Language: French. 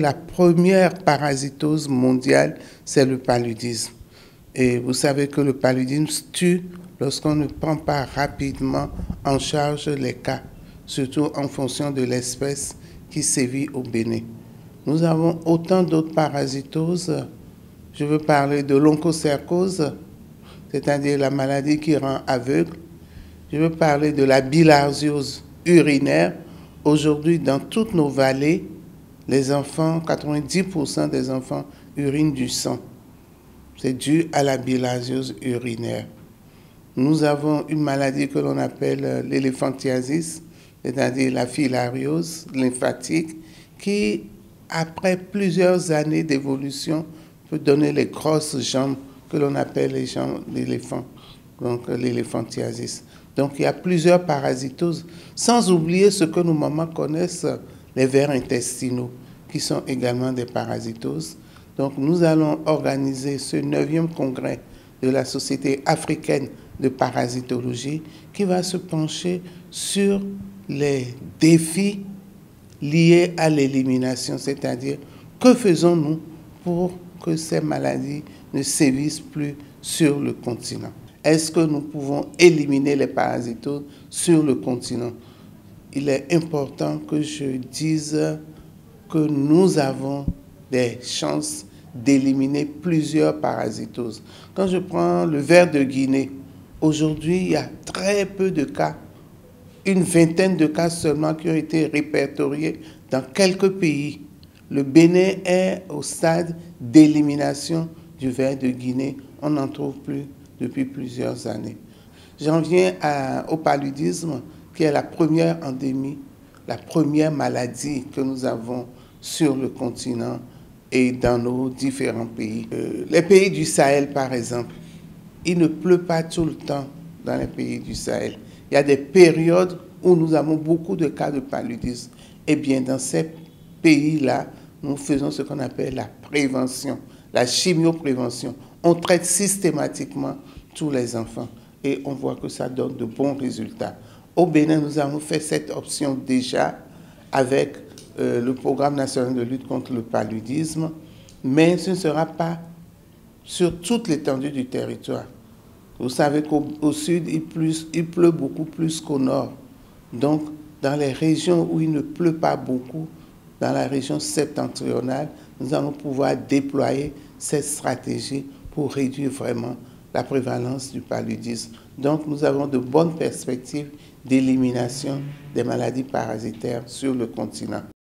La première parasitose mondiale, c'est le paludisme. Et vous savez que le paludisme tue lorsqu'on ne prend pas rapidement en charge les cas, surtout en fonction de l'espèce qui sévit au Bénin. Nous avons autant d'autres parasitoses. Je veux parler de l'onchocercose, c'est-à-dire la maladie qui rend aveugle. Je veux parler de la bilharziose urinaire. Aujourd'hui, dans toutes nos vallées, les enfants, 90% des enfants urinent du sang. C'est dû à la bilharziose urinaire. Nous avons une maladie que l'on appelle l'éléphantiasis, c'est-à-dire la filariose lymphatique, qui, après plusieurs années d'évolution, peut donner les grosses jambes que l'on appelle les jambes d'éléphant, donc l'éléphantiasis. Donc il y a plusieurs parasitoses, sans oublier ce que nos mamans connaissent, les vers intestinaux, qui sont également des parasitoses. Donc nous allons organiser ce 9e congrès de la Société africaine de parasitologie qui va se pencher sur les défis liés à l'élimination, c'est-à-dire que faisons-nous pour que ces maladies ne sévissent plus sur le continent. Est-ce que nous pouvons éliminer les parasitoses sur le continent? Il est important que je dise que nous avons des chances d'éliminer plusieurs parasitoses. Quand je prends le ver de Guinée, aujourd'hui, il y a très peu de cas, une vingtaine de cas seulement qui ont été répertoriés dans quelques pays. Le Bénin est au stade d'élimination du ver de Guinée. On n'en trouve plus depuis plusieurs années. J'en viens au paludisme, qui est la première endémie, la première maladie que nous avons sur le continent et dans nos différents pays. Les pays du Sahel, par exemple, il ne pleut pas tout le temps dans les pays du Sahel. Il y a des périodes où nous avons beaucoup de cas de paludisme. Eh bien, dans ces pays-là, nous faisons ce qu'on appelle la prévention, la chimioprévention. On traite systématiquement tous les enfants et on voit que ça donne de bons résultats. Au Bénin, nous avons fait cette option déjà avec le programme national de lutte contre le paludisme, mais ce ne sera pas sur toute l'étendue du territoire. Vous savez qu'au sud, il pleut beaucoup plus qu'au nord. Donc, dans les régions où il ne pleut pas beaucoup, dans la région septentrionale, nous allons pouvoir déployer cette stratégie pour réduire vraiment la prévalence du paludisme. Donc, nous avons de bonnes perspectives d'élimination des maladies parasitaires sur le continent.